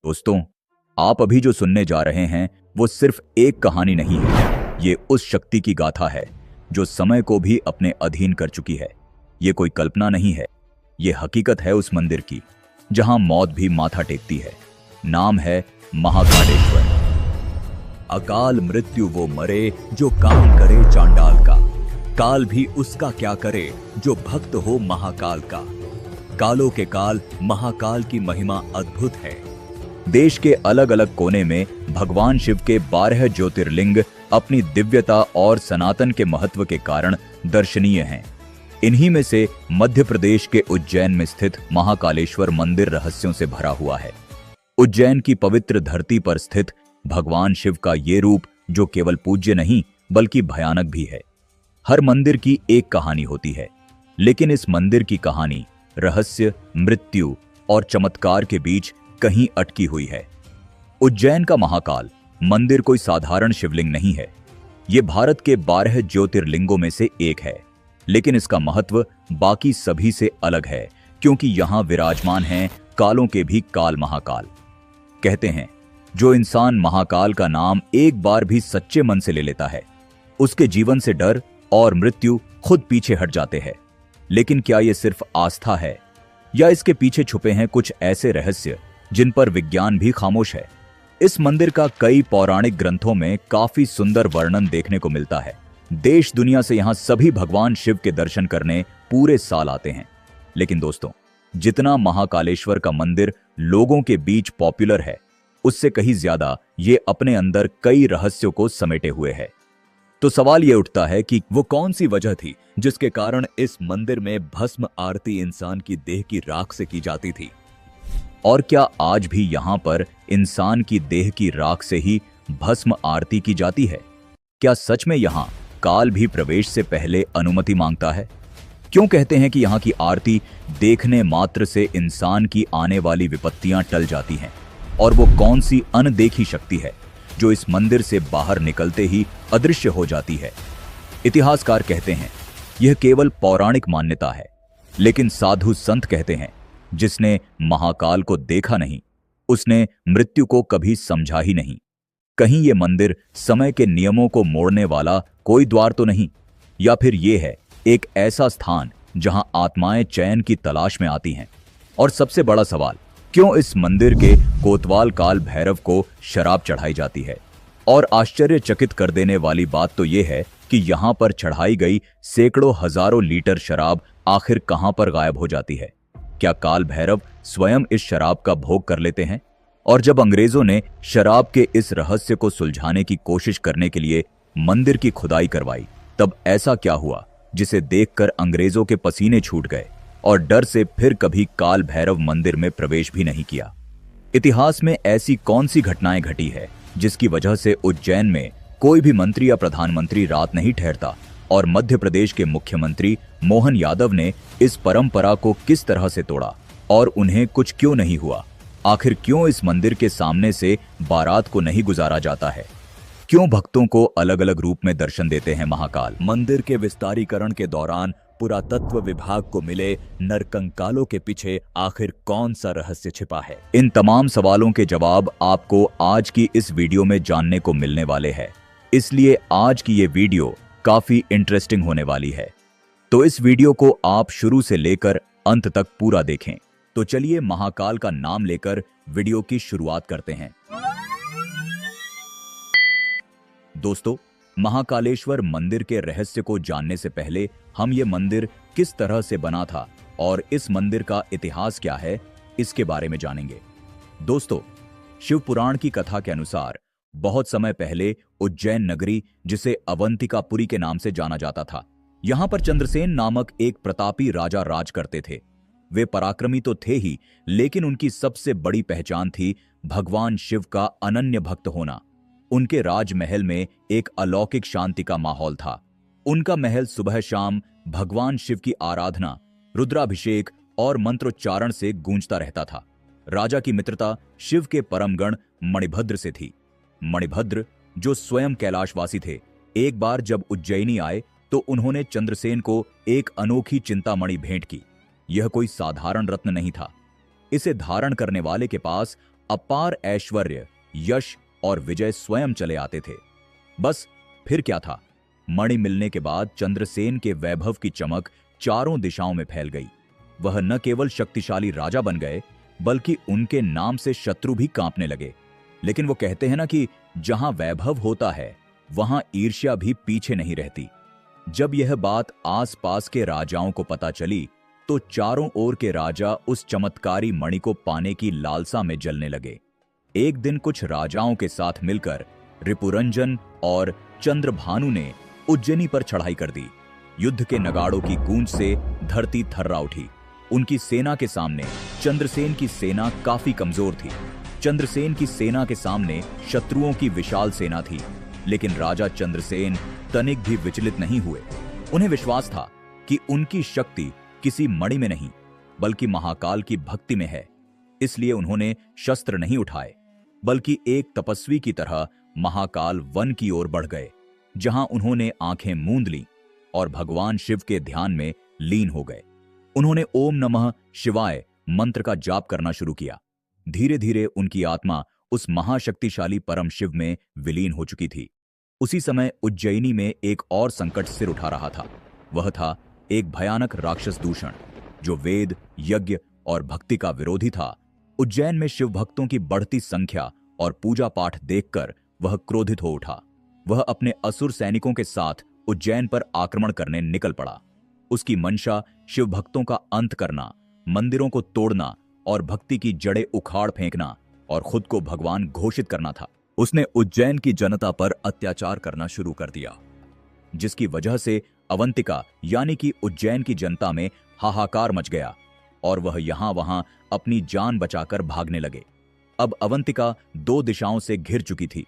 दोस्तों, आप अभी जो सुनने जा रहे हैं वो सिर्फ एक कहानी नहीं है। ये उस शक्ति की गाथा है जो समय को भी अपने अधीन कर चुकी है। ये कोई कल्पना नहीं है, ये हकीकत है उस मंदिर की जहां मौत भी माथा टेकती है। नाम है महाकालेश्वर। अकाल मृत्यु वो मरे जो काम करे चांडाल का, काल भी उसका क्या करे जो भक्त हो महाकाल का। कालों के काल महाकाल की महिमा अद्भुत है। देश के अलग अलग कोने में भगवान शिव के 12 ज्योतिर्लिंग अपनी दिव्यता और सनातन के महत्व के कारण दर्शनीय हैं। इन्हीं में से मध्य प्रदेश के उज्जैन में स्थित महाकालेश्वर मंदिर रहस्यों से भरा हुआ है। उज्जैन की पवित्र धरती पर स्थित भगवान शिव का ये रूप जो केवल पूज्य नहीं बल्कि भयानक भी है। हर मंदिर की एक कहानी होती है, लेकिन इस मंदिर की कहानी रहस्य, मृत्यु और चमत्कार के बीच कहीं अटकी हुई है। उज्जैन का महाकाल मंदिर कोई साधारण शिवलिंग नहीं है। यह भारत के 12 ज्योतिर्लिंगों में से एक है, लेकिन इसका महत्व बाकी सभी से अलग है क्योंकि यहां विराजमान हैं कालों के भी काल महाकाल। कहते हैं जो इंसान महाकाल का नाम एक बार भी सच्चे मन से ले लेता है, उसके जीवन से डर और मृत्यु खुद पीछे हट जाते हैं। लेकिन क्या यह सिर्फ आस्था है या इसके पीछे छुपे हैं कुछ ऐसे रहस्य जिन पर विज्ञान भी खामोश है? इस मंदिर का कई पौराणिक ग्रंथों में काफी सुंदर वर्णन देखने को मिलता है। देश दुनिया से यहां सभी भगवान शिव के दर्शन करने पूरे साल आते हैं। लेकिन दोस्तों, जितना महाकालेश्वर का मंदिर लोगों के बीच पॉपुलर है, उससे कहीं ज्यादा ये अपने अंदर कई रहस्यों को समेटे हुए है। तो सवाल यह उठता है कि वो कौन सी वजह थी जिसके कारण इस मंदिर में भस्म आरती इंसान की देह की राख से की जाती थी? और क्या आज भी यहां पर इंसान की देह की राख से ही भस्म आरती की जाती है? क्या सच में यहां काल भी प्रवेश से पहले अनुमति मांगता है? क्यों कहते हैं कि यहां की आरती देखने मात्र से इंसान की आने वाली विपत्तियां टल जाती हैं? और वो कौन सी अनदेखी शक्ति है जो इस मंदिर से बाहर निकलते ही अदृश्य हो जाती है? इतिहासकार कहते हैं यह केवल पौराणिक मान्यता है, लेकिन साधु संत कहते हैं जिसने महाकाल को देखा नहीं, उसने मृत्यु को कभी समझा ही नहीं। कहीं यह मंदिर समय के नियमों को मोड़ने वाला कोई द्वार तो नहीं, या फिर यह है एक ऐसा स्थान जहां आत्माएं चैन की तलाश में आती हैं? और सबसे बड़ा सवाल, क्यों इस मंदिर के कोतवाल काल भैरव को शराब चढ़ाई जाती है? और आश्चर्यचकित कर देने वाली बात तो यह है कि यहां पर चढ़ाई गई सैकड़ों हजारों लीटर शराब आखिर कहां पर गायब हो जाती है? क्या काल भैरव स्वयं इस शराब का भोग कर लेते हैं? और जब अंग्रेजों ने शराब के इस रहस्य को सुलझाने की कोशिश करने के लिए मंदिर की खुदाई करवाई, तब ऐसा क्या हुआ जिसे देखकर अंग्रेजों के पसीने छूट गए और डर से फिर कभी काल भैरव मंदिर में प्रवेश भी नहीं किया? इतिहास में ऐसी कौन सी घटनाएं घटी है जिसकी वजह से उज्जैन में कोई भी मंत्री या प्रधानमंत्री रात नहीं ठहरता? और मध्य प्रदेश के मुख्यमंत्री मोहन यादव ने इस परंपरा को किस तरह से तोड़ा और उन्हें कुछ क्यों नहीं हुआ? आखिर क्यों इस मंदिर के सामने से बारात को नहीं गुजारा जाता है? क्यों भक्तों को अलग अलग रूप में दर्शन देते हैं महाकाल? मंदिर के विस्तारीकरण के दौरान पुरातत्व विभाग को मिले नरकंकालों के पीछे आखिर कौन सा रहस्य छिपा है? इन तमाम सवालों के जवाब आपको आज की इस वीडियो में जानने को मिलने वाले हैं। इसलिए आज की ये वीडियो काफी इंटरेस्टिंग होने वाली है, तो इस वीडियो को आप शुरू से लेकर अंत तक पूरा देखें। तो चलिए महाकाल का नाम लेकर वीडियो की शुरुआत करते हैं। दोस्तों, महाकालेश्वर मंदिर के रहस्य को जानने से पहले हम ये मंदिर किस तरह से बना था और इस मंदिर का इतिहास क्या है, इसके बारे में जानेंगे। दोस्तों, शिव पुराण की कथा के अनुसार बहुत समय पहले उज्जैन नगरी, जिसे अवंतिकापुरी के नाम से जाना जाता था, यहां पर चंद्रसेन नामक एक प्रतापी राजा राज करते थे। वे पराक्रमी तो थे ही, लेकिन उनकी सबसे बड़ी पहचान थी भगवान शिव का अनन्य भक्त होना। उनके राजमहल में एक अलौकिक शांति का माहौल था। उनका महल सुबह शाम भगवान शिव की आराधना, रुद्राभिषेक और मंत्रोच्चारण से गूंजता रहता था। राजा की मित्रता शिव के परमगण मणिभद्र से थी। मणिभद्र, जो स्वयं कैलाशवासी थे, एक बार जब उज्जैनी आए तो उन्होंने चंद्रसेन को एक अनोखी चिंतामणि भेंट की। यह कोई साधारण रत्न नहीं था। इसे धारण करने वाले के पास अपार ऐश्वर्य, यश और विजय स्वयं चले आते थे। बस फिर क्या था, मणि मिलने के बाद चंद्रसेन के वैभव की चमक चारों दिशाओं में फैल गई। वह न केवल शक्तिशाली राजा बन गए, बल्कि उनके नाम से शत्रु भी कांपने लगे। लेकिन वो कहते हैं ना कि जहां वैभव होता है वहां ईर्ष्या भी पीछे नहीं रहती। जब यह बात आसपास के राजाओं को पता चली तो चारों ओर के राजा उस चमत्कारी मणि को पाने की लालसा में जलने लगे। एक दिन कुछ राजाओं के साथ मिलकर रिपुरंजन और चंद्रभानु ने उज्जैनी पर चढ़ाई कर दी। युद्ध के नगाड़ों की गूंज से धरती थर्रा उठी। उनकी सेना के सामने चंद्रसेन की सेना काफी कमजोर थी। चंद्रसेन की सेना के सामने शत्रुओं की विशाल सेना थी, लेकिन राजा चंद्रसेन तनिक भी विचलित नहीं हुए। उन्हें विश्वास था कि उनकी शक्ति किसी मणि में नहीं, बल्कि महाकाल की भक्ति में है। इसलिए उन्होंने शस्त्र नहीं उठाए, बल्कि एक तपस्वी की तरह महाकाल वन की ओर बढ़ गए, जहां उन्होंने आंखें मूंद लीं और भगवान शिव के ध्यान में लीन हो गए। उन्होंने ओम नमः शिवाय मंत्र का जाप करना शुरू किया। धीरे धीरे उनकी आत्मा उस महाशक्तिशाली परम शिव में विलीन हो चुकी थी। उसी समय उज्जैनी में एक और संकट सिर उठा रहा था। वह था एक भयानक राक्षस दूषण, जो वेद, यज्ञ और भक्ति का विरोधी था। उज्जैन में शिव भक्तों की बढ़ती संख्या और पूजा पाठ देखकर वह क्रोधित हो उठा। वह अपने असुर सैनिकों के साथ उज्जैन पर आक्रमण करने निकल पड़ा। उसकी मंशा शिव भक्तों का अंत करना, मंदिरों को तोड़ना और भक्ति की जड़ें उखाड़ फेंकना और खुद को भगवान घोषित करना था। उसने उज्जैन की जनता पर अत्याचार करना शुरू कर दिया, जिसकी वजह से अवंतिका यानी कि उज्जैन की जनता में हाहाकार मच गया और वह यहां वहां अपनी जान बचाकर भागने लगे। अब अवंतिका दो दिशाओं से घिर चुकी थी,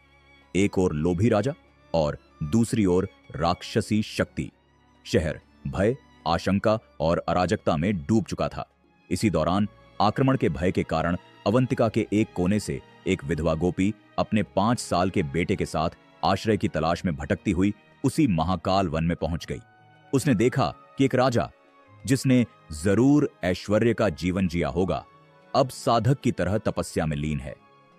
एक ओर लोभी राजा और दूसरी ओर राक्षसी शक्ति। शहर भय, आशंका और अराजकता में डूब चुका था। इसी दौरान आक्रमण के भय के कारण अवंतिका के एक कोने से एक विधवा गोपी अपने 5 साल के बेटे के साथ आश्रय की तलाश में भटकती हुई उसी महाकाल वन में पहुंच गई। उसने देखा कि एक राजा, जिसने जरूर ऐश्वर्य का जीवन जिया होगा, अब साधक की तरह तपस्या में लीन है।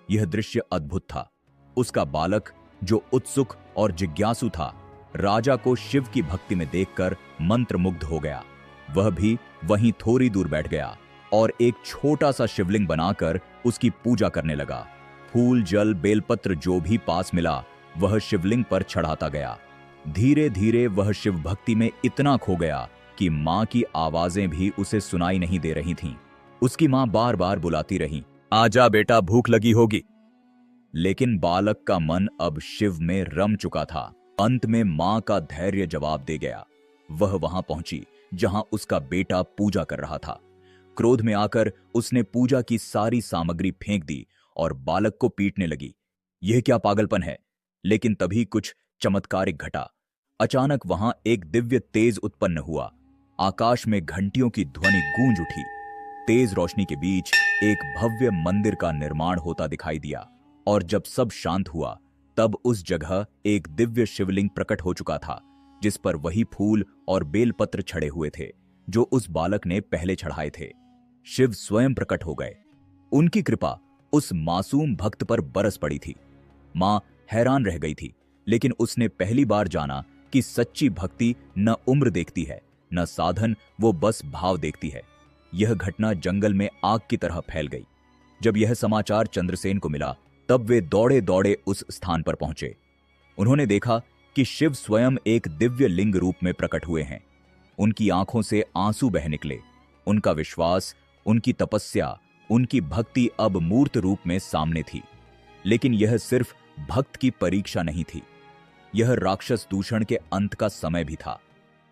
यह दृश्य अद्भुत था। उसका बालक, जो उत्सुक और जिज्ञासु था, राजा को शिव की भक्ति में देखकर मंत्रमुग्ध हो गया। वह भी वहीं थोड़ी दूर बैठ गया और एक छोटा सा शिवलिंग बनाकर उसकी पूजा करने लगा। फूल, जल, बेलपत्र जो भी पास मिला वह शिवलिंग पर चढ़ाता गया। धीरे धीरे वह शिव भक्ति में इतना खो गया कि मां की आवाजें भी उसे सुनाई नहीं दे रही थीं। उसकी मां बार बार बुलाती रही, आजा बेटा, भूख लगी होगी। लेकिन बालक का मन अब शिव में रम चुका था। अंत में मां का धैर्य जवाब दे गया। वह वहां पहुंची जहां उसका बेटा पूजा कर रहा था। क्रोध में आकर उसने पूजा की सारी सामग्री फेंक दी और बालक को पीटने लगी। यह क्या पागलपन है। लेकिन तभी कुछ चमत्कारिक घटा। अचानक वहां एक दिव्य तेज उत्पन्न हुआ। आकाश में घंटियों की ध्वनि गूंज उठी। तेज रोशनी के बीच एक भव्य मंदिर का निर्माण होता दिखाई दिया और जब सब शांत हुआ तब उस जगह एक दिव्य शिवलिंग प्रकट हो चुका था, जिस पर वही फूल और बेलपत्र छड़े हुए थे जो उस बालक ने पहले चढ़ाए थे। शिव स्वयं प्रकट हो गए। उनकी कृपा उस मासूम भक्त पर बरस पड़ी थी। मां हैरान रह गई थी, लेकिन उसने पहली बार जाना कि सच्ची भक्ति न उम्र देखती है, न साधन, वो बस भाव देखती है। यह घटना जंगल में आग की तरह फैल गई। जब यह समाचार चंद्रसेन को मिला तब वे दौड़े दौड़े उस स्थान पर पहुंचे। उन्होंने देखा कि शिव स्वयं एक दिव्य लिंग रूप में प्रकट हुए हैं। उनकी आंखों से आंसू बह निकले। उनका विश्वास, उनकी तपस्या, उनकी भक्ति अब मूर्त रूप में सामने थी। लेकिन यह सिर्फ भक्त की परीक्षा नहीं थी, यह राक्षस दूषण के अंत का समय भी था।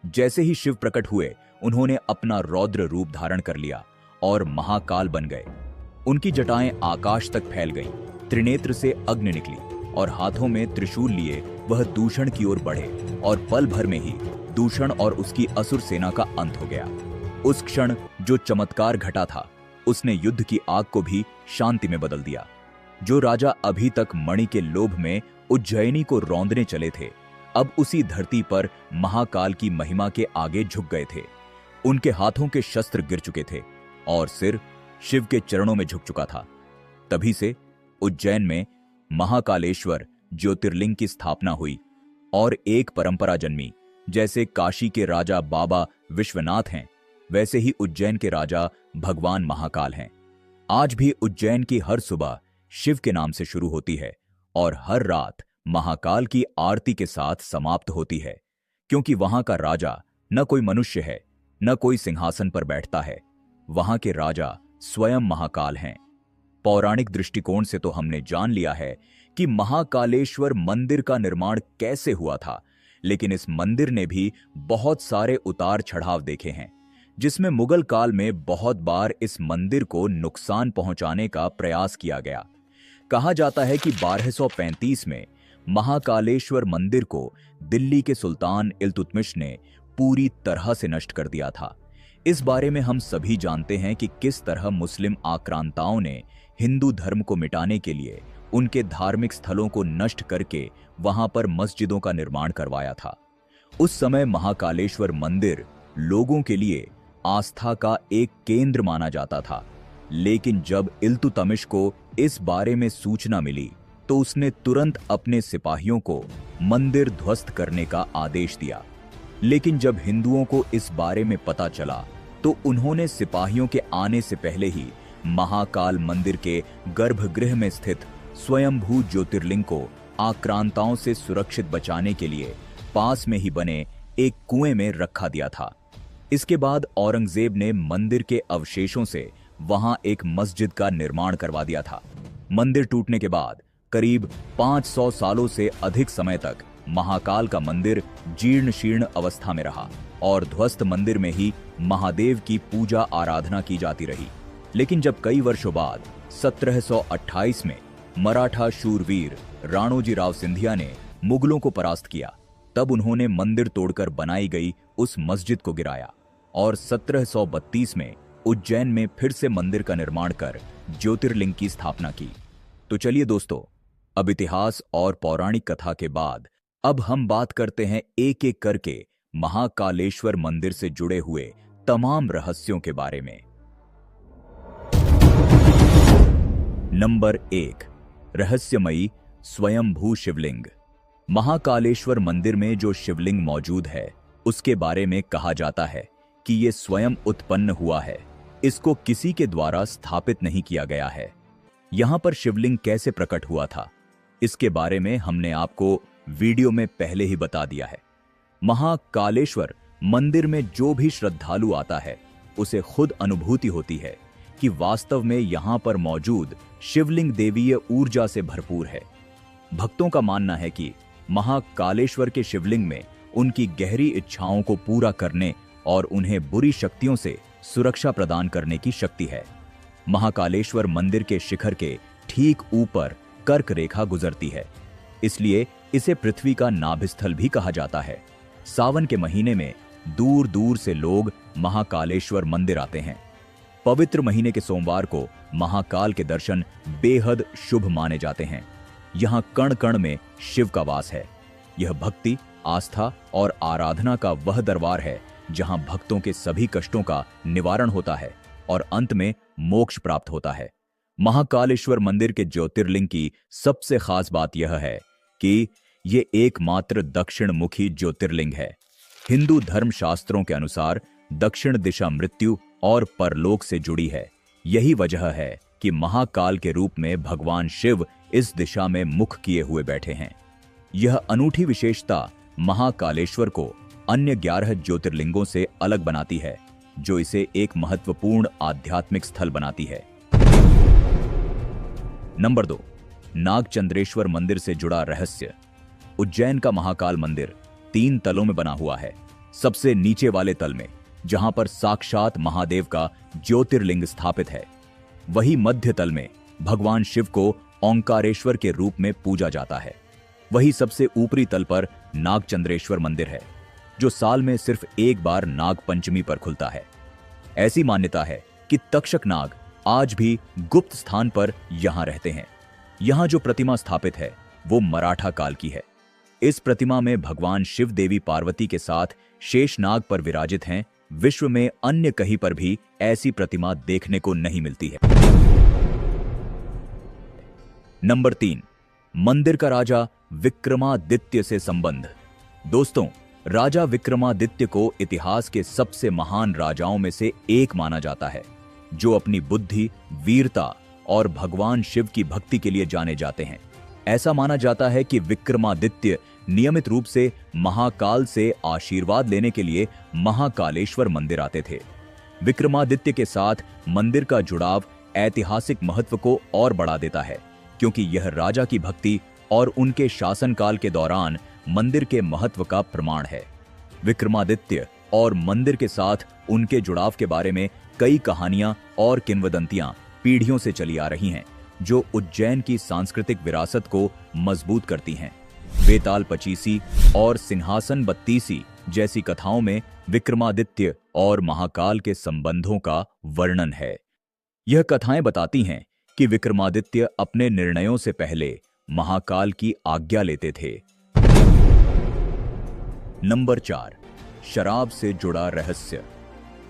जैसे ही शिव प्रकट हुए उन्होंने अपना रौद्र रूप धारण कर लिया और महाकाल बन गए। उनकी जटाएं आकाश तक फैल गईं, त्रिनेत्र से अग्नि निकली और हाथों में त्रिशूल लिए वह दूषण की ओर बढ़े और पल भर में ही दूषण और उसकी असुर सेना का अंत हो गया। उस क्षण जो चमत्कार घटा था उसने युद्ध की आग को भी शांति में बदल दिया। जो राजा अभी तक मणि के लोभ में उज्जैनी को रौंदने चले थे, अब उसी धरती पर महाकाल की महिमा के आगे झुक गए थे। उनके हाथों के शस्त्र गिर चुके थे और सिर शिव के चरणों में झुक चुका था। तभी से उज्जैन में महाकालेश्वर ज्योतिर्लिंग की स्थापना हुई और एक परंपरा जन्मी। जैसे काशी के राजा बाबा विश्वनाथ हैं, वैसे ही उज्जैन के राजा भगवान महाकाल हैं। आज भी उज्जैन की हर सुबह शिव के नाम से शुरू होती है और हर रात महाकाल की आरती के साथ समाप्त होती है, क्योंकि वहां का राजा न कोई मनुष्य है, न कोई सिंहासन पर बैठता है। वहां के राजा स्वयं महाकाल हैं। पौराणिक दृष्टिकोण से तो हमने जान लिया है कि महाकालेश्वर मंदिर का निर्माण कैसे हुआ था, लेकिन इस मंदिर ने भी बहुत सारे उतार चढ़ाव देखे हैं, जिसमें मुगल काल में बहुत बार इस मंदिर को नुकसान पहुंचाने का प्रयास किया गया। कहा जाता है कि 1235 में महाकालेश्वर मंदिर को दिल्ली के सुल्तान इल्तुतमिश ने पूरी तरह से नष्ट कर दिया था। इस बारे में हम सभी जानते हैं कि किस तरह मुस्लिम आक्रांताओं ने हिंदू धर्म को मिटाने के लिए उनके धार्मिक स्थलों को नष्ट करके वहां पर मस्जिदों का निर्माण करवाया था। उस समय महाकालेश्वर मंदिर लोगों के लिए आस्था का एक केंद्र माना जाता था, लेकिन जब इल्तुतमिश को इस बारे में सूचना मिली तो उसने तुरंत अपने सिपाहियों को मंदिर ध्वस्त करने का आदेश दिया। लेकिन जब हिंदुओं को इस बारे में पता चला तो उन्होंने सिपाहियों के आने से पहले ही महाकाल मंदिर के गर्भगृह में स्थित स्वयंभू ज्योतिर्लिंग को आक्रांताओं से सुरक्षित बचाने के लिए पास में ही बने एक कुएं में रखा दिया था। इसके बाद औरंगजेब ने मंदिर के अवशेषों से वहां एक मस्जिद का निर्माण करवा दिया था। मंदिर टूटने के बाद करीब 500 सालों से अधिक समय तक महाकाल का मंदिर जीर्ण शीर्ण अवस्था में रहा और ध्वस्त मंदिर में ही महादेव की पूजा आराधना की जाती रही। लेकिन जब कई वर्षों बाद 1728 में मराठा शूरवीर राणोजी राव सिंधिया ने मुगलों को परास्त किया, तब उन्होंने मंदिर तोड़कर बनाई गई उस मस्जिद को गिराया और 1732 में उज्जैन में फिर से मंदिर का निर्माण कर ज्योतिर्लिंग की स्थापना की। तो चलिए दोस्तों, अब इतिहास और पौराणिक कथा के बाद अब हम बात करते हैं एक एक करके महाकालेश्वर मंदिर से जुड़े हुए तमाम रहस्यों के बारे में। नंबर 1, रहस्यमयी स्वयंभू शिवलिंग। महाकालेश्वर मंदिर में जो शिवलिंग मौजूद है उसके बारे में कहा जाता है कि यह स्वयं उत्पन्न हुआ है, इसको किसी के द्वारा स्थापित नहीं किया गया है। यहां पर शिवलिंग कैसे प्रकट हुआ था, इसके बारे में हमने आपको वीडियो में पहले ही बता दिया है। महाकालेश्वर मंदिर में जो भी श्रद्धालु आता है उसे खुद अनुभूति होती है कि वास्तव में यहां पर मौजूद शिवलिंग देवीय ऊर्जा से भरपूर है। भक्तों का मानना है कि महाकालेश्वर के शिवलिंग में उनकी गहरी इच्छाओं को पूरा करने और उन्हें बुरी शक्तियों से सुरक्षा प्रदान करने की शक्ति है। महाकालेश्वर मंदिर के शिखर के ठीक ऊपर कर्क रेखा गुजरती है, इसलिए इसे पृथ्वी का नाभिस्थल भी कहा जाता है। सावन के महीने में दूर दूर से लोग महाकालेश्वर मंदिर आते हैं। पवित्र महीने के सोमवार को महाकाल के दर्शन बेहद शुभ माने जाते हैं। यहाँ कण कण में शिव का वास है। यह भक्ति, आस्था और आराधना का वह दरबार है जहां भक्तों के सभी कष्टों का निवारण होता है और अंत में मोक्ष प्राप्त होता है। महाकालेश्वर मंदिर के ज्योतिर्लिंग की सबसे खास बात यह है कि ये एकमात्र दक्षिण मुखी ज्योतिर्लिंग है। हिंदू धर्म शास्त्रों के अनुसार दक्षिण दिशा मृत्यु और परलोक से जुड़ी है। यही वजह है कि महाकाल के रूप में भगवान शिव इस दिशा में मुख किए हुए बैठे हैं। यह अनूठी विशेषता महाकालेश्वर को अन्य 11 ज्योतिर्लिंगों से अलग बनाती है, जो इसे एक महत्वपूर्ण आध्यात्मिक स्थल बनाती है। नंबर 2, नागचंद्रेश्वर मंदिर से जुड़ा रहस्य। उज्जैन का महाकाल मंदिर 3 तलों में बना हुआ है। सबसे नीचे वाले तल में, जहां पर साक्षात महादेव का ज्योतिर्लिंग स्थापित है, वही मध्य तल में भगवान शिव को ओंकारेश्वर के रूप में पूजा जाता है। वही सबसे ऊपरी तल पर नागचंद्रेश्वर मंदिर है, जो साल में सिर्फ एक बार नाग पंचमी पर खुलता है। ऐसी मान्यता है कि तक्षक नाग आज भी गुप्त स्थान पर यहां रहते हैं। यहां जो प्रतिमा स्थापित है वो मराठा काल की है। इस प्रतिमा में भगवान शिव देवी पार्वती के साथ शेषनाग पर विराजित हैं। विश्व में अन्य कहीं पर भी ऐसी प्रतिमा देखने को नहीं मिलती है। नंबर 3, मंदिर का राजा विक्रमादित्य से संबंध। दोस्तों, राजा विक्रमादित्य को इतिहास के सबसे महान राजाओं में से एक माना जाता है, जो अपनी बुद्धि, वीरता और भगवान शिव की भक्ति के लिए जाने जाते हैं। ऐसा माना जाता है कि विक्रमादित्य नियमित रूप से महाकाल से आशीर्वाद लेने के लिए महाकालेश्वर मंदिर आते थे। विक्रमादित्य के साथ मंदिर का जुड़ाव ऐतिहासिक महत्व को और बढ़ा देता है, क्योंकि यह राजा की भक्ति और उनके शासनकाल के दौरान मंदिर के महत्व का प्रमाण है। विक्रमादित्य और मंदिर के साथ उनके जुड़ाव के बारे में कई कहानियां और किंवदंतियां पीढ़ियों से चली आ रही हैं, जो उज्जैन की सांस्कृतिक विरासत को मजबूत करती हैं। बेताल पचीसी और सिंहासन बत्तीसी जैसी कथाओं में विक्रमादित्य और महाकाल के संबंधों का वर्णन है। यह कथाएं बताती हैं कि विक्रमादित्य अपने निर्णयों से पहले महाकाल की आज्ञा लेते थे। नंबर 4, शराब से जुड़ा रहस्य।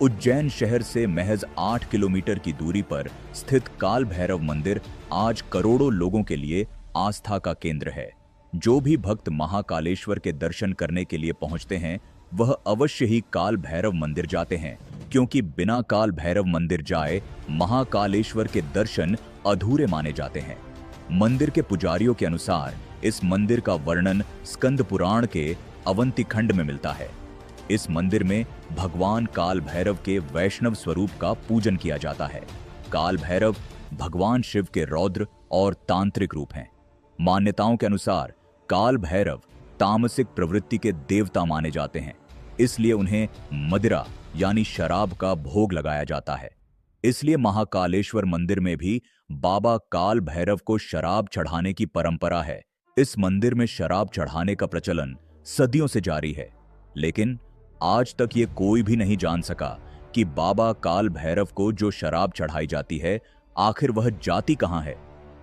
उज्जैन शहर से महज 8 किलोमीटर की दूरी पर स्थित काल भैरव मंदिर आज करोड़ों लोगों के लिए आस्था का केंद्र है। जो भी भक्त महाकालेश्वर के दर्शन करने के लिए पहुंचते हैं, वह अवश्य ही काल भैरव मंदिर जाते हैं, क्योंकि बिना काल भैरव मंदिर जाए महाकालेश्वर के दर्शन अधूरे माने जाते हैं। मंदिर के पुजारियों के अनुसार इस मंदिर का वर्णन स्कंद पुराण के अवंती खंड में मिलता है। इस मंदिर में भगवान काल भैरव के वैष्णव स्वरूप का पूजन किया जाता है। काल भैरव भगवान शिव के रौद्र और तांत्रिक रूप हैं। मान्यताओं के अनुसार काल भैरव तामसिक प्रवृत्ति के देवता माने जाते हैं, इसलिए उन्हें मदिरा यानी शराब का भोग लगाया जाता है। इसलिए महाकालेश्वर मंदिर में भी बाबा काल भैरव को शराब चढ़ाने की परंपरा है। इस मंदिर में शराब चढ़ाने का प्रचलन सदियों से जारी है, लेकिन आज तक ये कोई भी नहीं जान सका कि बाबा काल भैरव को जो शराब चढ़ाई जाती है, आखिर वह जाती कहां है,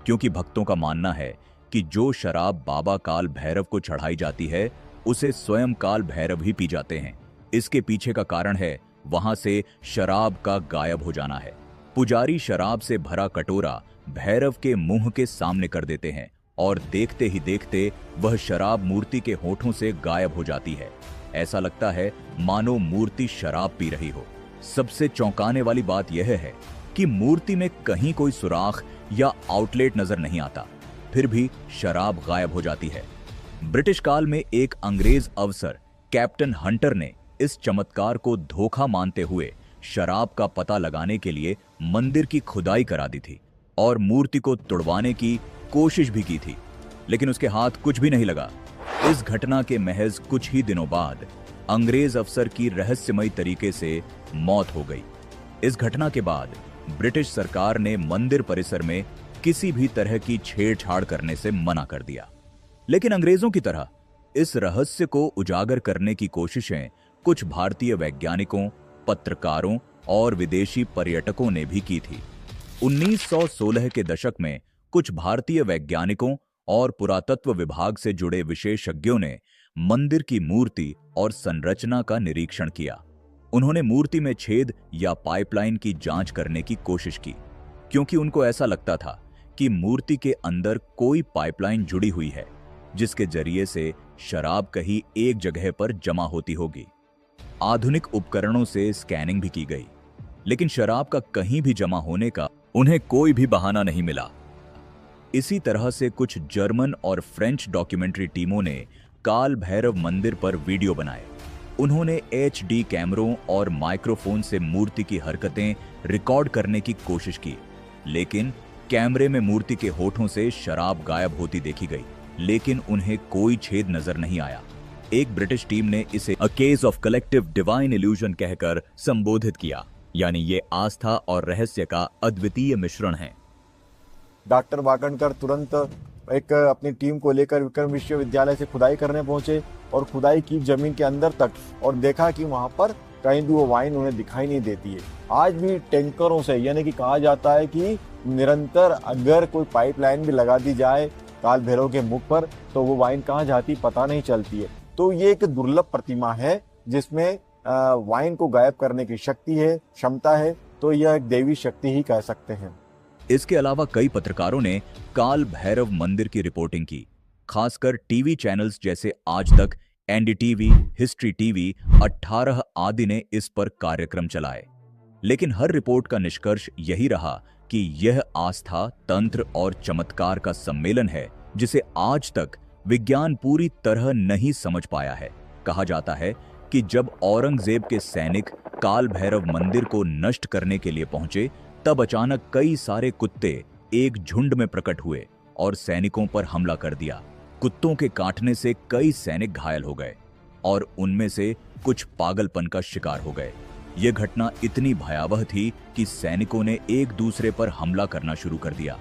क्योंकि भक्तों का मानना है कि जो शराब बाबा काल भैरव को चढ़ाई जाती है, उसे स्वयं काल भैरव ही पी जाते हैं। इसके पीछे का कारण है वहां से शराब का गायब हो जाना है। पुजारी शराब से भरा कटोरा भैरव के मुंह के सामने कर देते हैं और देखते ही देखते वह शराब मूर्ति के होठों से गायब हो जाती है। ऐसा लगता है मानो मूर्ति शराब पी रही हो। सबसे चौंकाने वाली बात यह है कि मूर्ति में कहीं कोई सुराख या आउटलेट नजर नहीं आता, फिर भी शराब गायब हो जाती है। ब्रिटिश काल में एक अंग्रेज अफसर कैप्टन हंटर ने इस चमत्कार को धोखा मानते हुए शराब का पता लगाने के लिए मंदिर की खुदाई करा दी थी और मूर्ति को तुड़वाने की कोशिश भी की थी, लेकिन उसके हाथ कुछ भी नहीं लगा। इस घटना के महज कुछ ही दिनों बाद अंग्रेज अफसर की रहस्यमयी तरीके से मौत हो गई। इस घटना के बाद ब्रिटिश सरकार ने मंदिर परिसर में किसी भी तरह की छेड़छाड़ करने से मना कर दिया। लेकिन अंग्रेजों की तरह इस रहस्य को उजागर करने की कोशिशें कुछ भारतीय वैज्ञानिकों, पत्रकारों और विदेशी पर्यटकों ने भी की थी। 1916 के दशक में कुछ भारतीय वैज्ञानिकों और पुरातत्व विभाग से जुड़े विशेषज्ञों ने मंदिर की मूर्ति और संरचना का निरीक्षण किया। उन्होंने मूर्ति में छेद या पाइपलाइन की जांच करने की कोशिश की, क्योंकि उनको ऐसा लगता था कि मूर्ति के अंदर कोई पाइपलाइन जुड़ी हुई है, जिसके जरिए से शराब कहीं एक जगह पर जमा होती होगी। आधुनिक उपकरणों से स्कैनिंग भी की गई, लेकिन शराब का कहीं भी जमा होने का उन्हें कोई भी बहाना नहीं मिला। इसी तरह से कुछ जर्मन और फ्रेंच डॉक्यूमेंट्री टीमों ने काल भैरव मंदिर पर वीडियो बनाए। उन्होंने HD कैमरों और माइक्रोफोन से मूर्ति की हरकतें रिकॉर्ड करने की कोशिश की, लेकिन कैमरे में मूर्ति के होठों से शराब गायब होती देखी गई, लेकिन उन्हें कोई छेद नजर नहीं आया। एक ब्रिटिश टीम ने इसे a case of collective divine illusion कहकर संबोधित किया, यानी ये आस्था और रहस्य का अद्वितीय मिश्रण है। डॉक्टर वाकणकर तुरंत एक अपनी टीम को लेकर विक्रम विश्वविद्यालय से खुदाई करने पहुंचे और खुदाई की जमीन के अंदर तक, और देखा कि वहां पर कहीं भी वो वाइन उन्हें दिखाई नहीं देती है। आज भी टैंकरों से, यानी कि कहा जाता है कि निरंतर अगर कोई पाइपलाइन भी लगा दी जाए काल भैरव के मुख पर, तो वो वाइन कहाँ जाती पता नहीं चलती है। तो ये एक दुर्लभ प्रतिमा है जिसमें वाइन को गायब करने की शक्ति है, क्षमता है, तो यह एक देवी शक्ति ही कह सकते हैं। इसके अलावा कई पत्रकारों ने काल भैरव मंदिर की रिपोर्टिंग की, खासकर टीवी चैनल्स जैसे आज तक, एनडीटीवी, हिस्ट्री टीवी, 18 आदि ने इस पर कार्यक्रम चलाए। लेकिन हर रिपोर्ट का निष्कर्ष यही रहा कि यह आस्था, तंत्र और चमत्कार का सम्मेलन है जिसे आज तक विज्ञान पूरी तरह नहीं समझ पाया है। कहा जाता है कि जब औरंगजेब के सैनिक काल भैरव मंदिर को नष्ट करने के लिए पहुंचे, तब अचानक कई सारे कुत्ते एक झुंड में प्रकट हुए और सैनिकों पर हमला कर दिया। कुत्तों के काटने से कई सैनिक घायल हो गए और उनमें से कुछ पागलपन का शिकार हो गए। यह घटना इतनी भयावह थी कि सैनिकों ने एक दूसरे पर हमला करना शुरू कर दिया।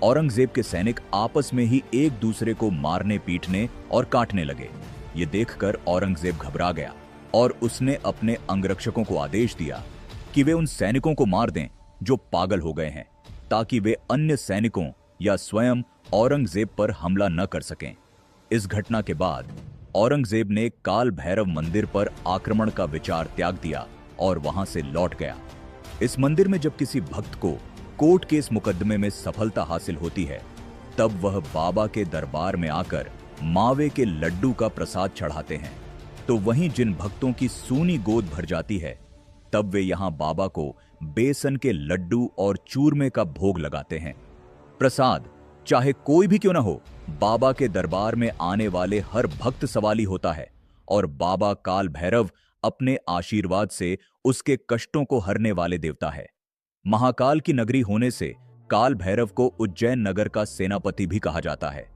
औरंगजेब के सैनिक आपस में ही एक दूसरे को मारने, पीटने और काटने लगे। ये देखकर औरंगजेब घबरा गया और उसने अपने अंगरक्षकों को आदेश दिया कि वे उन सैनिकों को मार दें जो पागल हो गए हैं, ताकि वे अन्य सैनिकों या स्वयं औरंगजेब पर हमला न कर सकें। इस घटना के बाद औरंगजेब ने काल भैरव मंदिर पर आक्रमण का विचार त्याग दिया और वहां से लौट गया। इस मंदिर में जब किसी भक्त को कोर्ट केस मुकदमे में सफलता हासिल होती है, तब वह बाबा के दरबार में आकर मावे के लड्डू का प्रसाद चढ़ाते हैं। तो वहीं जिन भक्तों की सूनी गोद भर जाती है, तब वे यहां बाबा को बेसन के लड्डू और चूरमे का भोग लगाते हैं। प्रसाद चाहे कोई भी क्यों न हो, बाबा के दरबार में आने वाले हर भक्त सवाली होता है और बाबा काल भैरव अपने आशीर्वाद से उसके कष्टों को हरने वाले देवता है। महाकाल की नगरी होने से काल भैरव को उज्जैन नगर का सेनापति भी कहा जाता है।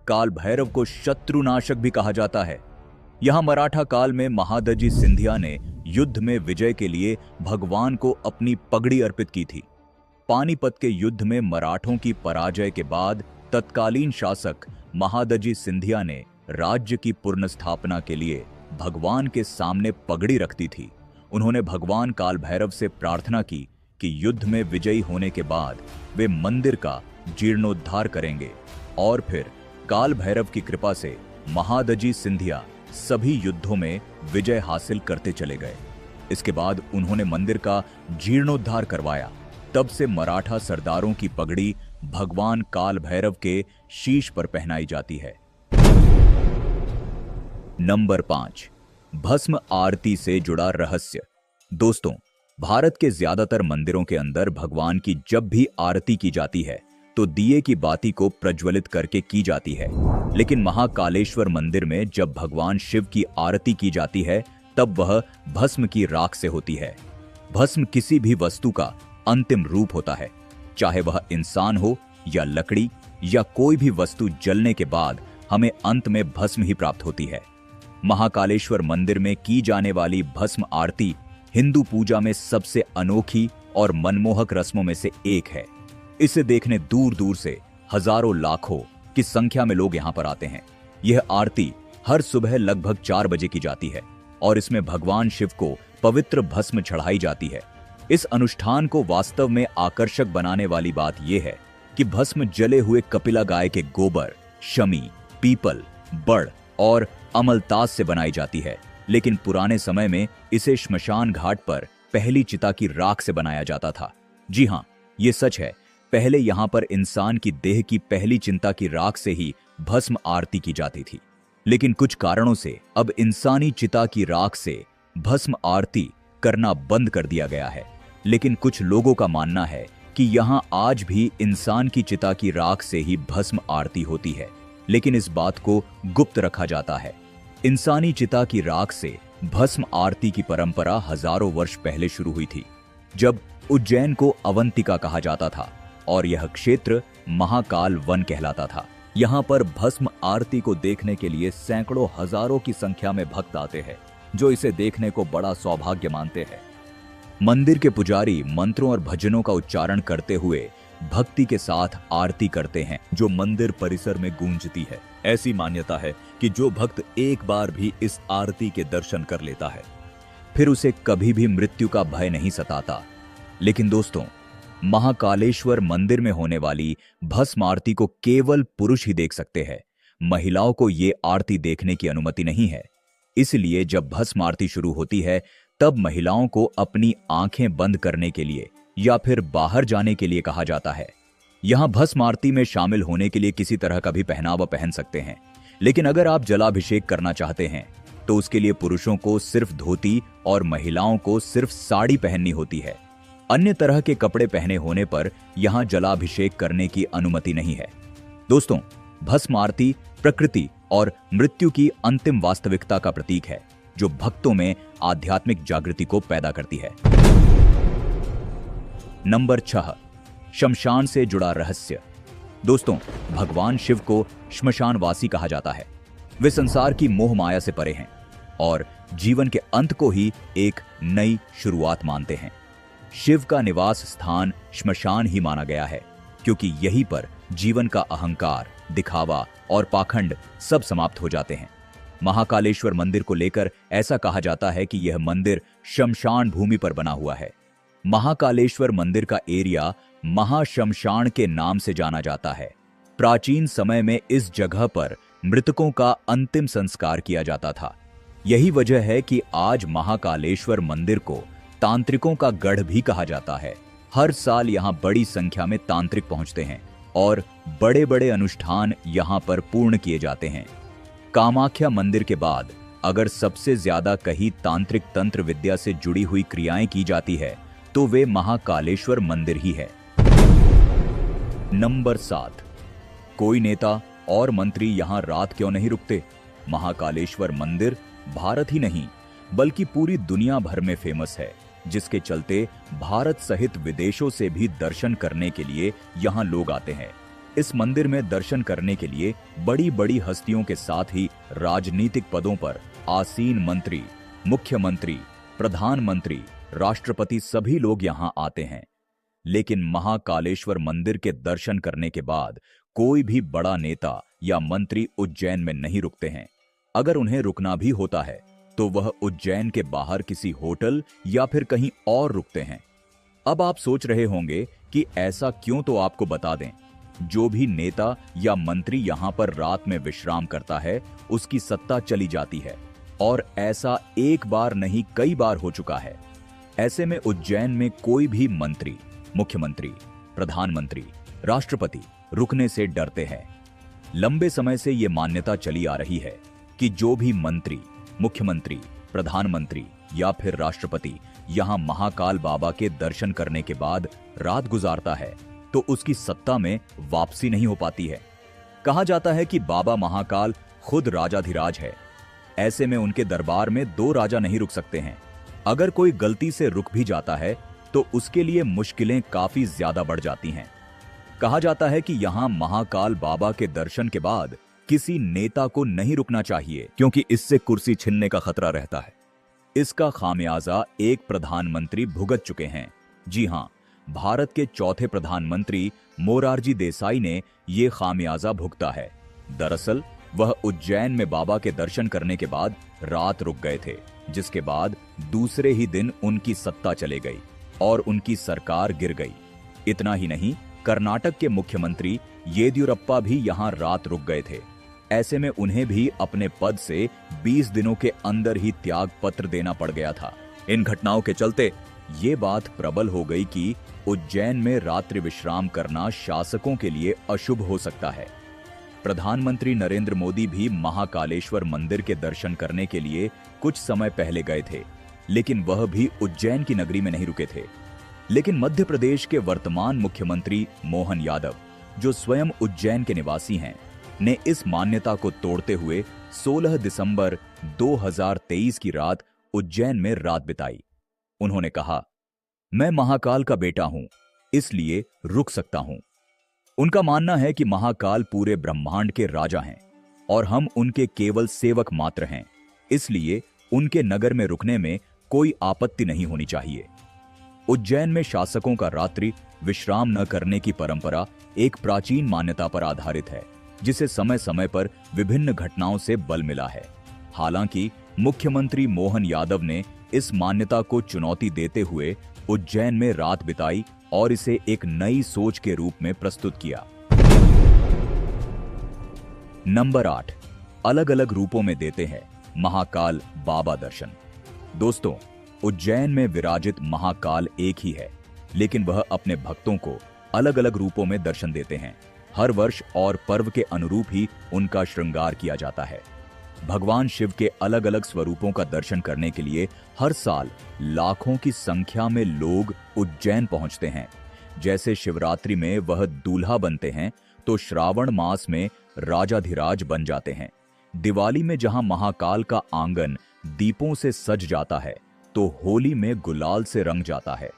काल भैरव को शत्रुनाशक भी कहा जाता है। यहां मराठा काल में महादजी सिंधिया ने युद्ध में विजय के लिए भगवान को अपनी पगड़ी अर्पित की थी। पानीपत के युद्ध में मराठों की पराजय के बाद तत्कालीन शासक महादजी सिंधिया ने राज्य की पुनर्स्थापना के लिए भगवान के सामने पगड़ी रख दी थी। उन्होंने भगवान काल भैरव से प्रार्थना की कि युद्ध में विजयी होने के बाद वे मंदिर का जीर्णोद्धार करेंगे और फिर काल भैरव की कृपा से महादजी सिंधिया सभी युद्धों में विजय हासिल करते चले गए। इसके बाद उन्होंने मंदिर का जीर्णोद्धार करवाया। तब से मराठा सरदारों की पगड़ी भगवान काल भैरव के शीश पर पहनाई जाती है। नंबर 5, भस्म आरती से जुड़ा रहस्य। दोस्तों, भारत के ज्यादातर मंदिरों के अंदर भगवान की जब भी आरती की जाती है तो दिए की बाती को प्रज्वलित करके की जाती है, लेकिन महाकालेश्वर मंदिर में जब भगवान शिव की आरती की जाती है तब वह भस्म की राख से होती है। भस्म किसी भी वस्तु का अंतिम रूप होता है, चाहे वह इंसान हो या लकड़ी या कोई भी वस्तु जलने के बाद हमें अंत में भस्म ही प्राप्त होती है। महाकालेश्वर मंदिर में की जाने वाली भस्म आरती हिंदू पूजा में सबसे अनोखी और मनमोहक रस्मों में से एक है। इसे देखने दूर दूर से हजारों लाखों की संख्या में लोग यहां पर आते हैं। यह आरती हर सुबह लगभग 4 बजे की जाती है और इसमें भगवान शिव को पवित्र भस्म चढ़ाई जाती है। इस अनुष्ठान को वास्तव में आकर्षक बनाने वाली बात यह है कि भस्म जले हुए कपिला गाय के गोबर, शमी, पीपल, बड़ और अमलतास से बनाई जाती है, लेकिन पुराने समय में इसे श्मशान घाट पर पहली चिता की राख से बनाया जाता था। जी हां, ये सच है। पहले यहां पर इंसान की देह की पहली चिंता की राख से ही भस्म आरती की जाती थी, लेकिन कुछ कारणों से अब इंसानी चिता की राख से भस्म आरती करना बंद कर दिया गया है। लेकिन कुछ लोगों का मानना है कि यहां आज भी इंसान की चिता की राख से ही भस्म आरती होती है, लेकिन इस बात को गुप्त रखा जाता है। इंसानी चिता की राख से भस्म आरती की परंपरा हजारों वर्ष पहले शुरू हुई थी, जब उज्जैन को अवंतिका कहा जाता था और यह क्षेत्र महाकाल वन कहलाता था। यहाँ पर भस्म आरती को देखने के लिए सैकड़ों हजारों की संख्या में भक्त आते हैं, जो इसे देखने को बड़ा सौभाग्य मानते हैं। मंदिर के पुजारी मंत्रों और भजनों का उच्चारण करते हुए भक्ति के साथ आरती करते हैं, जो मंदिर परिसर में गूंजती है। ऐसी मान्यता है कि जो भक्त एक बार भी इस आरती के दर्शन कर लेता है, फिर उसे कभी भी मृत्यु का भय नहीं सताता। लेकिन दोस्तों, महाकालेश्वर मंदिर में होने वाली भस्म आरती को केवल पुरुष ही देख सकते हैं। महिलाओं को ये आरती देखने की अनुमति नहीं है। इसलिए जब भस्म आरती शुरू होती है, तब महिलाओं को अपनी आंखें बंद करने के लिए या फिर बाहर जाने के लिए कहा जाता है। यहाँ भस्म आरती में शामिल होने के लिए किसी तरह का भी पहनावा पहन सकते हैं, लेकिन अगर आप जलाभिषेक करना चाहते हैं तो उसके लिए पुरुषों को सिर्फ धोती और महिलाओं को सिर्फ साड़ी पहननी होती है। अन्य तरह के कपड़े पहने होने पर यहाँ जलाभिषेक करने की अनुमति नहीं है। दोस्तों, भस्म आरती प्रकृति और मृत्यु की अंतिम वास्तविकता का प्रतीक है, जो भक्तों में आध्यात्मिक जागृति को पैदा करती है। नंबर 6, शमशान से जुड़ा रहस्य। दोस्तों, भगवान शिव को श्मशानवासी कहा जाता है। वे संसार की मोह माया से परे हैं और जीवन के अंत को ही एक नई शुरुआत मानते हैं। शिव का निवास स्थान श्मशान ही माना गया है, क्योंकि यहीं पर जीवन का अहंकार, दिखावा और पाखंड सब समाप्त हो जाते हैं। महाकालेश्वर मंदिर को लेकर ऐसा कहा जाता है कि यह मंदिर शमशान भूमि पर बना हुआ है। महाकालेश्वर मंदिर का एरिया महाशमशान के नाम से जाना जाता है। प्राचीन समय में इस जगह पर मृतकों का अंतिम संस्कार किया जाता था। यही वजह है कि आज महाकालेश्वर मंदिर को तांत्रिकों का गढ़ भी कहा जाता है। हर साल यहाँ बड़ी संख्या में तांत्रिक पहुंचते हैं और बड़े बड़े अनुष्ठान यहाँ पर पूर्ण किए जाते हैं। कामाख्या मंदिर के बाद अगर सबसे ज्यादा कहीं तांत्रिक तंत्र विद्या से जुड़ी हुई क्रियाएं की जाती है तो वे महाकालेश्वर मंदिर ही है। नंबर 7, कोई नेता और मंत्री यहां रात क्यों नहीं रुकते? महाकालेश्वर मंदिर भारत ही नहीं बल्कि पूरी दुनिया भर में फेमस है, जिसके चलते भारत सहित विदेशों से भी दर्शन करने के लिए यहां लोग आते हैं। इस मंदिर में दर्शन करने के लिए बड़ी बड़ी हस्तियों के साथ ही राजनीतिक पदों पर आसीन मंत्री, मुख्यमंत्री, प्रधानमंत्री, राष्ट्रपति सभी लोग यहां आते हैं। लेकिन महाकालेश्वर मंदिर के दर्शन करने के बाद कोई भी बड़ा नेता या मंत्री उज्जैन में नहीं रुकते हैं। अगर उन्हें रुकना भी होता है तो वह उज्जैन के बाहर किसी होटल या फिर कहीं और रुकते हैं। अब आप सोच रहे होंगे कि ऐसा क्यों, तो आपको बता दें, जो भी नेता या मंत्री यहां पर रात में विश्राम करता है उसकी सत्ता चली जाती है, और ऐसा एक बार नहीं कई बार हो चुका है। ऐसे में उज्जैन में कोई भी मंत्री, मुख्यमंत्री, प्रधानमंत्री, राष्ट्रपति रुकने से डरते हैं। लंबे समय से यह मान्यता चली आ रही है कि जो भी मंत्री, मुख्यमंत्री, प्रधानमंत्री या फिर राष्ट्रपति यहां महाकाल बाबा के दर्शन करने के बाद रात गुजारता है तो उसकी सत्ता में वापसी नहीं हो पाती है। कहा जाता है कि बाबा महाकाल खुद राजाधिराज है। ऐसे में उनके दरबार में 2 राजा नहीं रुक सकते हैं। अगर कोई गलती से रुक भी जाता है तो उसके लिए मुश्किलें काफी ज्यादा बढ़ जाती हैं। कहा जाता है कि यहां महाकाल बाबा के दर्शन के बाद किसी नेता को नहीं रुकना चाहिए, क्योंकि इससे कुर्सी छिनने का खतरा रहता है। इसका खामियाजा एक प्रधानमंत्री भुगत चुके हैं। जी हां, भारत के चौथे प्रधानमंत्री मोरारजी देसाई ने यह खामियाजा भुगता है। दरअसल वह उज्जैन में बाबा के दर्शन करने के बाद रात रुक गए थे, जिसके बाद दूसरे ही दिन उनकी सत्ता चले गई और उनकी सरकार गिर गई। इतना ही नहीं, कर्नाटक के मुख्यमंत्री येदियुरप्पा भी यहां रात रुक गए थे। ऐसे में उन्हें भी अपने पद से 20 दिनों के अंदर ही त्याग पत्र देना पड़ गया था। इन घटनाओं के चलते ये बात प्रबल हो गई कि उज्जैन में रात्रि विश्राम करना शासकों के लिए अशुभ हो सकता है। प्रधानमंत्री नरेंद्र मोदी भी महाकालेश्वर मंदिर के दर्शन करने के लिए कुछ समय पहले गए थे, लेकिन वह भी उज्जैन की नगरी में नहीं रुके थे। लेकिन मध्य प्रदेश के वर्तमान मुख्यमंत्री मोहन यादव, जो स्वयं उज्जैन के निवासी हैं, ने इस मान्यता को तोड़ते हुए 16 दिसंबर 2023 की रात उज्जैन में रात बिताई। उन्होंने कहा, मैं महाकाल का बेटा हूं, इसलिए रुक सकता हूं। उनका मानना है कि महाकाल पूरे ब्रह्मांड के राजा हैं और हम उनके केवल सेवक मात्र हैं, इसलिए उनके नगर में रुकने में कोई आपत्ति नहीं होनी चाहिए। उज्जैन में शासकों का रात्रि विश्राम न करने की परंपरा एक प्राचीन मान्यता पर आधारित है, जिसे समय समय पर विभिन्न घटनाओं से बल मिला है। हालांकि मुख्यमंत्री मोहन यादव ने इस मान्यता को चुनौती देते हुए उज्जैन में रात बिताई और इसे एक नई सोच के रूप में प्रस्तुत किया। नंबर 8, अलग अलग रूपों में देते हैं महाकाल बाबा दर्शन। दोस्तों, उज्जैन में विराजित महाकाल एक ही है, लेकिन वह अपने भक्तों को अलग अलग रूपों में दर्शन देते हैं। हर वर्ष और पर्व के अनुरूप ही उनका श्रृंगार किया जाता है। भगवान शिव के अलग अलग स्वरूपों का दर्शन करने के लिए हर साल लाखों की संख्या में लोग उज्जैन पहुंचते हैं। जैसे शिवरात्रि में वह दूल्हा बनते हैं, तो श्रावण मास में राजाधिराज बन जाते हैं। दिवाली में जहां महाकाल का आंगन दीपों से सज जाता है, तो होली में गुलाल से रंग जाता है।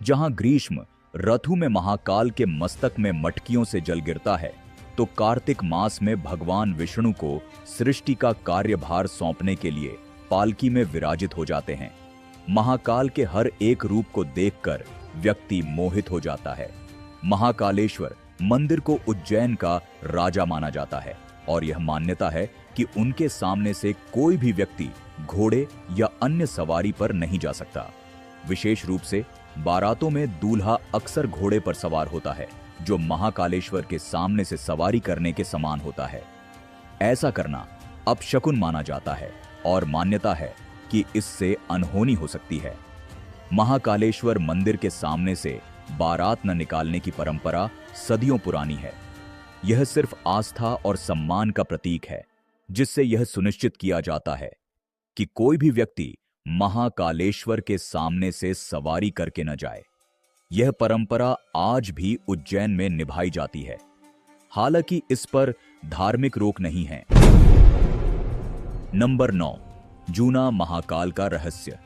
जहां ग्रीष्म रथु में महाकाल के मस्तक में मटकियों से जल गिरता है, तो कार्तिक मास में भगवान विष्णु को सृष्टि का कार्यभार सौंपने के लिए पालकी में विराजित हो जाते हैं। महाकाल के हर एक रूप को देखकर व्यक्ति मोहित हो जाता है। महाकालेश्वर मंदिर को उज्जैन का राजा माना जाता है और यह मान्यता है कि उनके सामने से कोई भी व्यक्ति घोड़े या अन्य सवारी पर नहीं जा सकता। विशेष रूप से बारातों में दूल्हा अक्सर घोड़े पर सवार होता है, जो महाकालेश्वर के सामने से सवारी करने के समान होता है। ऐसा करना अपशकुन माना जाता है और मान्यता है कि इससे अनहोनी हो सकती है। महाकालेश्वर मंदिर के सामने से बारात न निकालने की परंपरा सदियों पुरानी है। यह सिर्फ आस्था और सम्मान का प्रतीक है, जिससे यह सुनिश्चित किया जाता है कि कोई भी व्यक्ति महाकालेश्वर के सामने से सवारी करके न जाए। यह परंपरा आज भी उज्जैन में निभाई जाती है। हालांकि इस पर धार्मिक रोक नहीं है। नंबर 9, जूना महाकाल का रहस्य।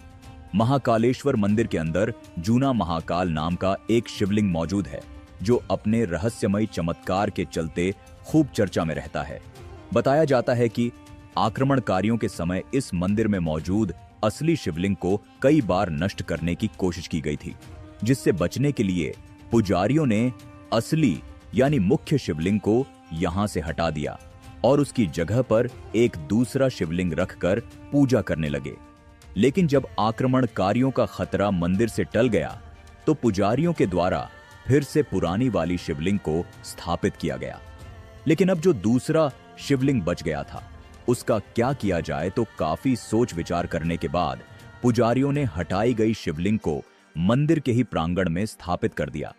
महाकालेश्वर मंदिर के अंदर जूना महाकाल नाम का एक शिवलिंग मौजूद है, जो अपने रहस्यमय चमत्कार के चलते खूब चर्चा में रहता है। बताया जाता है कि आक्रमणकारियों के समय इस मंदिर में मौजूद असली शिवलिंग को कई बार नष्ट करने की कोशिश की गई थी, जिससे बचने के लिए पुजारियों ने असली यानी मुख्य शिवलिंग को यहां से हटा दिया और उसकी जगह पर एक दूसरा शिवलिंग रखकर पूजा करने लगे। लेकिन जब आक्रमणकारियों का खतरा मंदिर से टल गया, तो पुजारियों के द्वारा फिर से पुरानी वाली शिवलिंग को स्थापित किया गया। लेकिन अब जो दूसरा शिवलिंग बच गया था, उसका क्या किया जाए, तो काफी सोच विचार करने के बाद पुजारियों ने हटाई गई शिवलिंग को मंदिर के ही प्रांगण में स्थापित कर दिया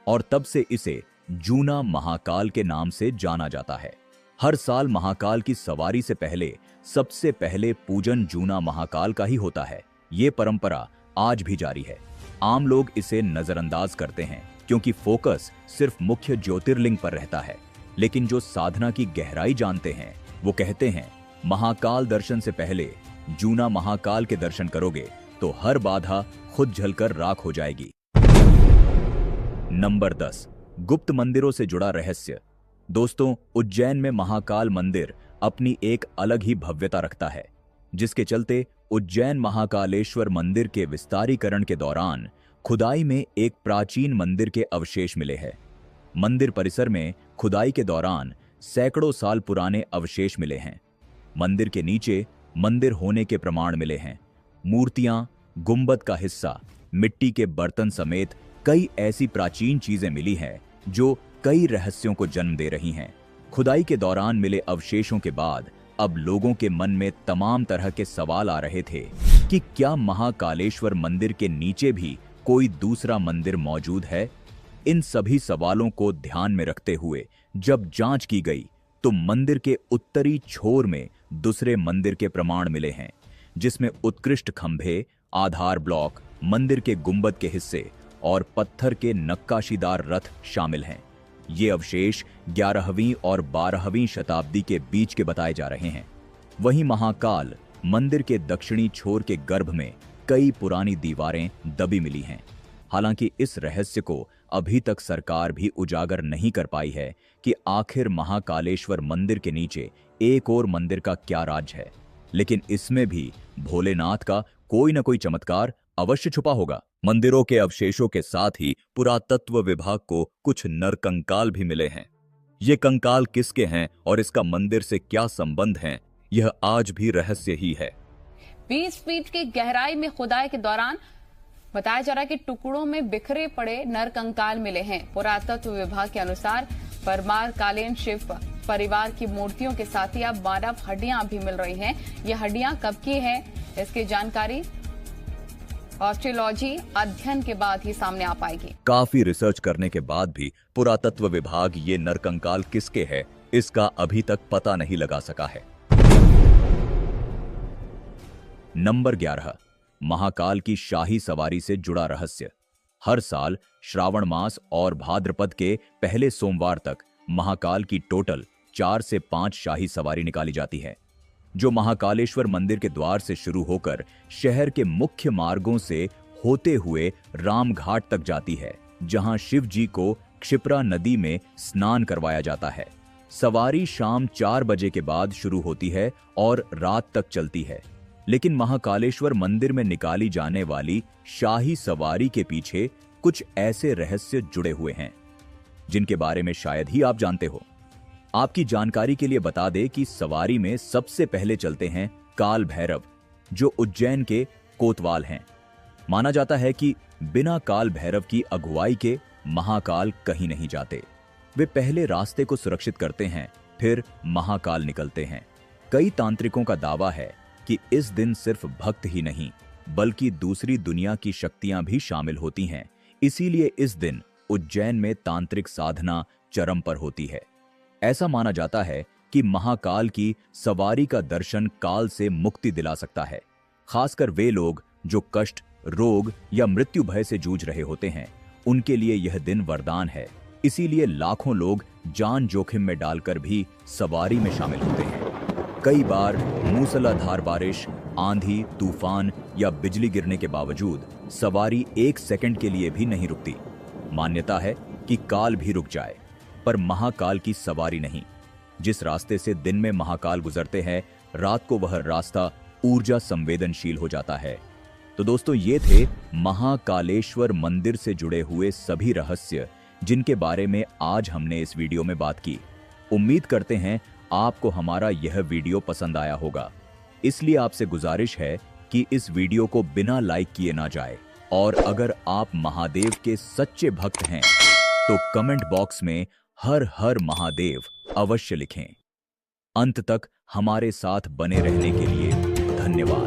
और तब से इसे जूना महाकाल के नाम से जाना जाता है। हर साल महाकाल की सवारी से पहले सबसे पहले पूजन जूना महाकाल का ही होता है। ये परंपरा आज भी जारी है। आम लोग इसे नजरअंदाज करते हैं क्योंकि फोकस सिर्फ मुख्य ज्योतिर्लिंग पर रहता है, लेकिन जो साधना की गहराई जानते हैं वो कहते हैं महाकाल दर्शन से पहले जूना महाकाल के दर्शन करोगे तो हर बाधा खुद जलकर राख हो जाएगी। नंबर 10, गुप्त मंदिरों से जुड़ा रहस्य। दोस्तों, उज्जैन में महाकाल मंदिर अपनी एक अलग ही भव्यता रखता है, जिसके चलते उज्जैन महाकालेश्वर मंदिर के विस्तारीकरण के दौरान खुदाई में एक प्राचीन मंदिर के अवशेष मिले हैं। मंदिर परिसर में खुदाई के दौरान सैकड़ों साल पुराने अवशेष मिले हैं। मंदिर के नीचे मंदिर होने के प्रमाण मिले हैं। मूर्तियां, गुंबद का हिस्सा, मिट्टी के बर्तन समेत कई ऐसी प्राचीन चीजें मिली हैं जो कई रहस्यों को जन्म दे रही हैं। खुदाई के दौरान मिले अवशेषों के बाद अब लोगों के मन में तमाम तरह के सवाल आ रहे थे कि क्या महाकालेश्वर मंदिर के नीचे भी कोई दूसरा मंदिर मौजूद है। इन सभी सवालों को ध्यान में रखते हुए जब जांच की गई तो मंदिर के उत्तरी छोर में दूसरे मंदिर के प्रमाण मिले हैं, जिसमें उत्कृष्ट खंभे, आधार ब्लॉक, मंदिर के गुंबद के हिस्से और पत्थर के नक्काशीदार रथ शामिल हैं। ये अवशेष 11वीं और 12वीं शताब्दी के बीच के बताए जा रहे हैं। वहीं महाकाल मंदिर के दक्षिणी छोर के गर्भ में कई पुरानी दीवारें दबी मिली हैं। हालांकि इस रहस्य को अभी तक सरकार भी उजागर नहीं कर पाई है कि आखिर महाकालेश्वर मंदिर के नीचे एक और मंदिर का क्या राज है, लेकिन इसमें भी भोलेनाथ का कोई न कोई चमत्कार अवश्य छुपा होगा। मंदिरों के अवशेषों के साथ ही पुरातत्व विभाग को कुछ नरकंकाल भी मिले हैं। ये कंकाल किसके हैं और इसका मंदिर से क्या संबंध है, यह आज भी रहस्य ही है। 20 फीट की गहराई में खुदाई के दौरान बताया जा रहा है कि टुकड़ों में बिखरे पड़े नरकंकाल मिले हैं। पुरातत्व विभाग के अनुसार परमार कालीन शिव परिवार की मूर्तियों के साथ ही अब मानव हड्डियां भी मिल रही हैं। ये हड्डियां कब की है, इसकी जानकारी ऑस्ट्रोलॉजी अध्ययन के बाद ही सामने आ पाएगी। काफी रिसर्च करने के बाद भी पुरातत्व विभाग ये नरकंकाल किसके है इसका अभी तक पता नहीं लगा सका है। नंबर 11, महाकाल की शाही सवारी से जुड़ा रहस्य। हर साल श्रावण मास और भाद्रपद के पहले सोमवार तक महाकाल की टोटल 4 से 5 शाही सवारी निकाली जाती है, जो महाकालेश्वर मंदिर के द्वार से शुरू होकर शहर के मुख्य मार्गों से होते हुए रामघाट तक जाती है, जहां शिव जी को क्षिप्रा नदी में स्नान करवाया जाता है। सवारी शाम 4 बजे के बाद शुरू होती है और रात तक चलती है। लेकिन महाकालेश्वर मंदिर में निकाली जाने वाली शाही सवारी के पीछे कुछ ऐसे रहस्य जुड़े हुए हैं जिनके बारे में शायद ही आप जानते हो। आपकी जानकारी के लिए बता दें कि सवारी में सबसे पहले चलते हैं काल भैरव, जो उज्जैन के कोतवाल हैं। माना जाता है कि बिना काल भैरव की अगुवाई के महाकाल कहीं नहीं जाते। वे पहले रास्ते को सुरक्षित करते हैं, फिर महाकाल निकलते हैं। कई तांत्रिकों का दावा है कि इस दिन सिर्फ भक्त ही नहीं बल्कि दूसरी दुनिया की शक्तियां भी शामिल होती हैं। इसीलिए इस दिन उज्जैन में तांत्रिक साधना चरम पर होती है। ऐसा माना जाता है कि महाकाल की सवारी का दर्शन काल से मुक्ति दिला सकता है। खासकर वे लोग जो कष्ट, रोग या मृत्यु भय से जूझ रहे होते हैं, उनके लिए यह दिन वरदान है। इसीलिए लाखों लोग जान जोखिम में डालकर भी सवारी में शामिल होते हैं। कई बार मूसलाधार बारिश, आंधी, तूफान या बिजली गिरने के बावजूद सवारी 1 सेकंड के लिए भी नहीं रुकती। मान्यता है कि काल भी रुक जाए, पर महाकाल की सवारी नहीं। जिस रास्ते से दिन में महाकाल गुजरते हैं, रात को वह रास्ता ऊर्जा संवेदनशील हो जाता है। तो दोस्तों, ये थे महाकालेश्वर मंदिर से जुड़े हुए सभी रहस्य जिनके बारे में आज हमने इस वीडियो में बात की। उम्मीद करते हैं आपको हमारा यह वीडियो पसंद आया होगा। इसलिए आपसे गुजारिश है कि इस वीडियो को बिना लाइक किए ना जाए, और अगर आप महादेव के सच्चे भक्त हैं तो कमेंट बॉक्स में हर हर महादेव अवश्य लिखें। अंत तक हमारे साथ बने रहने के लिए धन्यवाद।